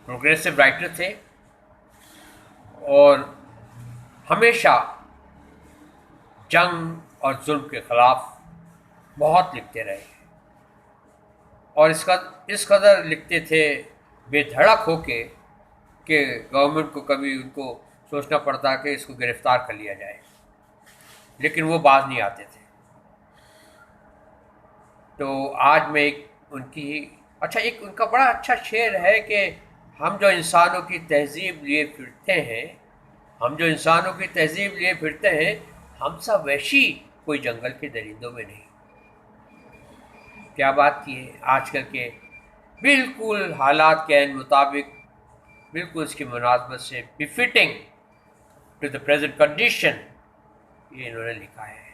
Progressive writer थे और हमेशा जंग और जुल्म के ख़िलाफ़ बहुत लिखते रहे और इस कदर लिखते थे बेधड़क होके कि गवर्नमेंट को कभी उनको सोचना पड़ता कि इसको गिरफ़्तार कर लिया जाए, लेकिन वो बाज नहीं आते थे। तो आज मैं एक उनका बड़ा अच्छा शेर है कि हम जो इंसानों की तहज़ीब लिए फिरते हैं हम सब वैशी कोई जंगल के दरिंदों में नहीं। क्या बात की है, आजकल के बिल्कुल हालात के ऐन मुताबिक, बिल्कुल इसकी मुनासबत से befitting to the present condition ये इन्होंने लिखा है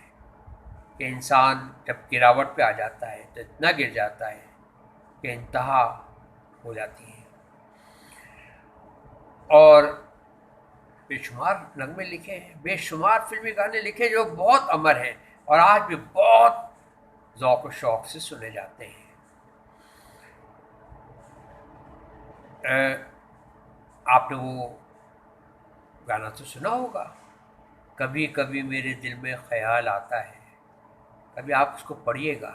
कि इंसान जब गिरावट पे आ जाता है तो इतना गिर जाता है कि इंतहा हो जाती है। और बेशुमार नगमे लिखे हैं, बेशुमार फिल्मी गाने लिखे जो बहुत अमर हैं और आज भी बहुत ज़ौक़ और शौक़ से सुने जाते हैं। आपने वो गाना तो सुना होगा, कभी कभी मेरे दिल में ख़याल आता है। कभी आप उसको पढ़िएगा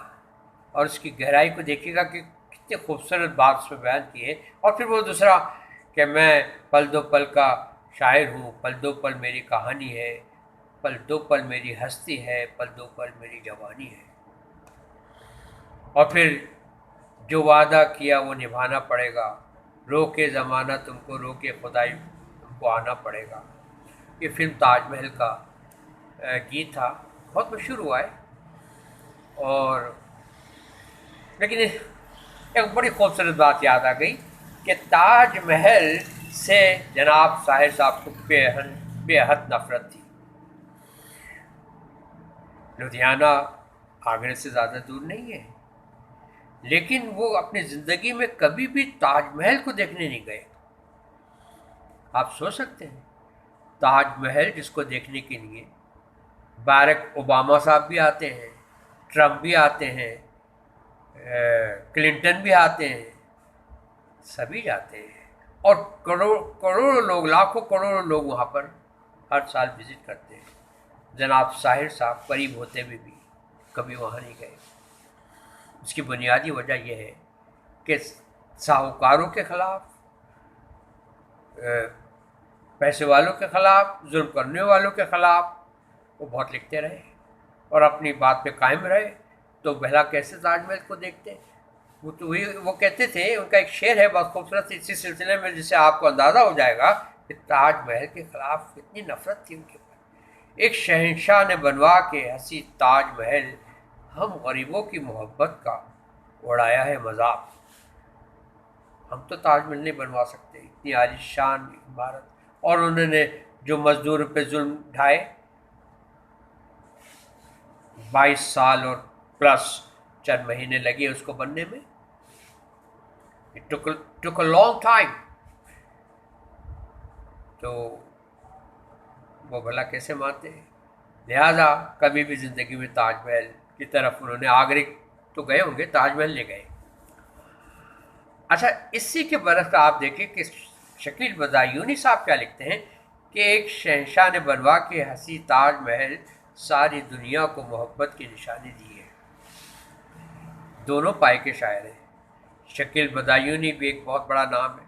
और उसकी गहराई को देखिएगा कि कितने खूबसूरत बात उसमें बयान की है। और फिर वो दूसरा कि मैं पल दो पल का शायर हूँ, पल दो पल मेरी कहानी है, पल दो पल मेरी हस्ती है, पल दो पल मेरी जवानी है। और फिर जो वादा किया वो निभाना पड़ेगा, रोके ज़माना तुमको, रोके खुदाई तुमको आना पड़ेगा। ये फिल्म ताजमहल का गीत था, बहुत मशहूर हुआ है। और लेकिन एक बड़ी खूबसूरत बात याद आ गई कि ताजमहल से जनाब साहिर साहब को बेहद नफरत थी। लुधियाना आगरे से ज़्यादा दूर नहीं है, लेकिन वो अपनी ज़िंदगी में कभी भी ताजमहल को देखने नहीं गए। आप सोच सकते हैं, ताजमहल जिसको देखने के लिए बारक ओबामा साहब भी आते हैं, ट्रम्प भी आते हैं, क्लिंटन भी आते हैं, सभी जाते हैं और करोड़ों लोग, लाखों करोड़ों लोग वहाँ पर हर साल विज़िट करते हैं। जनाब साहिर साहब करीब होते हुए भी कभी वहाँ नहीं गए। उसकी बुनियादी वजह यह है कि साहूकारों के ख़िलाफ़, पैसे वालों के ख़िलाफ़, जुल्म करने वालों के ख़िलाफ़ वो बहुत लिखते रहे और अपनी बात पे कायम रहे। तो भला कैसे ताजमहल को देखते? वो कहते थे, उनका एक शेर है बहुत खूबसूरत इसी सिलसिले में, जिससे आपको अंदाज़ा हो जाएगा कि ताजमहल के ख़िलाफ़ कितनी नफ़रत थी उनके पास। एक शहंशाह ने बनवा के हंसी ताजमहल, हम गरीबों की मोहब्बत का उड़ाया है मजाक। हम तो ताजमहल नहीं बनवा सकते, इतनी आलीशान इमारत। और उन्होंने जो मजदूर पे जुल्म ढाए, 22 साल और प्लस चंद महीने लगे उसको बनने में। It took a long time. तो वो भला कैसे मानते हैं? लिहाजा कभी भी ज़िंदगी में ताजमहल की तरफ उन्होंने, आगरे तो गए होंगे, ताजमहल ले गए। अच्छा, इसी के बरस आप देखिए कि शकील बदायूनी साहब क्या लिखते हैं कि एक शहंशाह ने बनवा के हंसी ताजमहल, सारी दुनिया को मोहब्बत की निशानी दी है। दोनों पाए के शायर हैं। शकील बदायूनी भी एक बहुत बड़ा नाम है।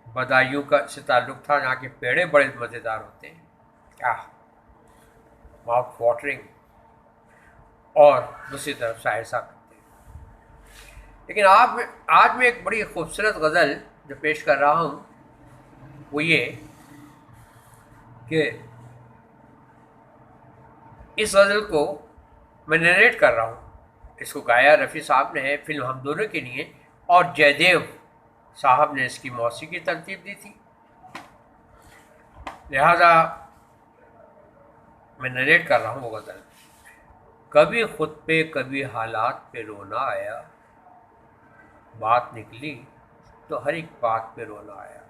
बदायूं का से ताल्लुक़ था, यहाँ के पेड़े बड़े मज़ेदार होते हैं, क्या माउथ वाटरिंग। और दूसरी तरफ शायर साहब करते हैं। लेकिन आज मैं एक बड़ी खूबसूरत गज़ल जो पेश कर रहा हूँ वो ये कि इस गज़ल को मैं नरेट कर रहा हूँ। इसको गाया रफ़ी साहब ने है, फिल्म हम दोनों के लिए, और जयदेव साहब ने इसकी मौसीकी तरतीब दी थी। लिहाजा मैं नरेट कर रहा हूँ वो गज़ल। कभी खुद पे कभी हालात पे रोना आया, बात निकली तो हर एक बात पे रोना आया।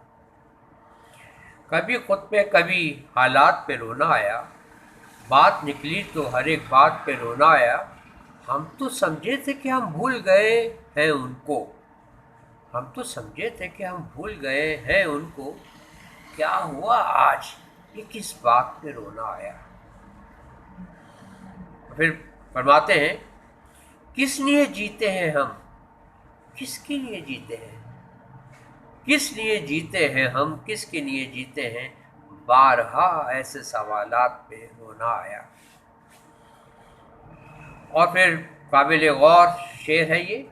कभी खुद पे कभी हालात पे रोना आया, बात निकली तो हर एक बात पे रोना आया। हम तो समझे थे कि हम भूल गए हैं उनको, ہم تو سمجھے تھے کہ ہم بھول گئے ہیں ان کو، کیا ہوا آج یہ کس بات پہ رونا آیا؟ پھر فرماتے ہیں کس لیے جیتے ہیں ہم، کس کے لیے جیتے ہیں، کس لیے جیتے ہیں ہم، کس کے لیے جیتے ہیں، بارہا ایسے سوالات پہ رونا آیا۔ اور پھر قابل غور شعر ہے یہ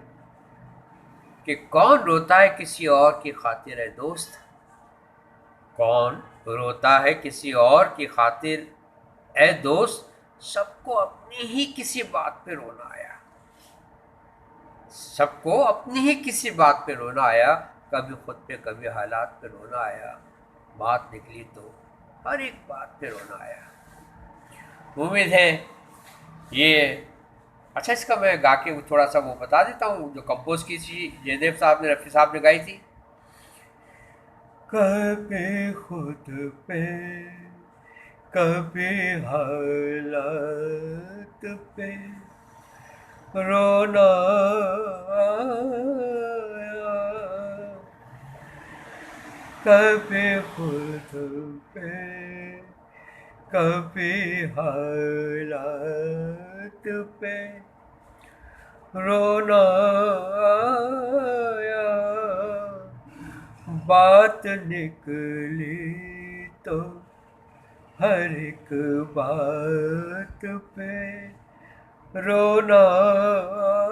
کہ کون روتا ہے کسی اور کی خاطر ہے دوست، کون روتا ہے کسی اور کی خاطر اے دوست، سب کو اپنی ہی کسی بات پہ رونا آیا، سب کو اپنی ہی کسی بات پہ رونا آیا، کبھی خود پہ کبھی حالات پہ رونا آیا، بات نکلی تو ہر ایک بات پہ رونا آیا۔ امید ہے یہ اچھا، اس کا میں گا کے تھوڑا سا وہ بتا دیتا ہوں جو کمپوز کی تھی جیدیو صاحب نے، رفیع صاحب نے گائی تھی۔ کبھی خود پہ کبھی حالات پہ رونا آیا، کبھی خود پہ کبھی حالات پہ رونا آیا، بات نکلی تو ہر ایک بات پہ رونا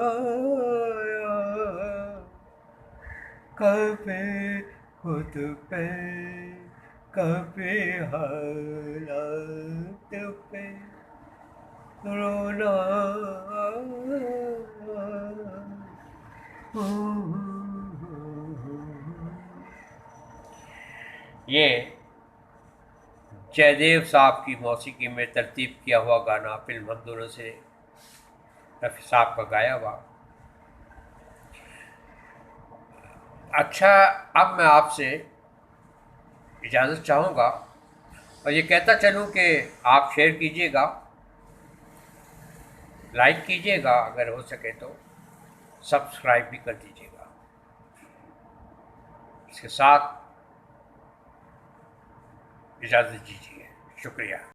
آیا، کبھی خود پہ کبھی حالات پہ رونا آیا۔ یہ جے دیو صاحب کی موسیقی میں ترتیب کیا ہوا گانا فلم ہم دونوں سے رفیع صاحب کا گایا ہوا۔ اچھا، اب میں آپ سے اجازت چاہوں گا اور یہ کہتا چلوں کہ آپ شیئر کیجیے گا، لائک کیجیے گا، اگر ہو سکے تو سبسکرائب بھی کر دیجیے گا۔ اس کے ساتھ اجازت دیجیے، شکریہ۔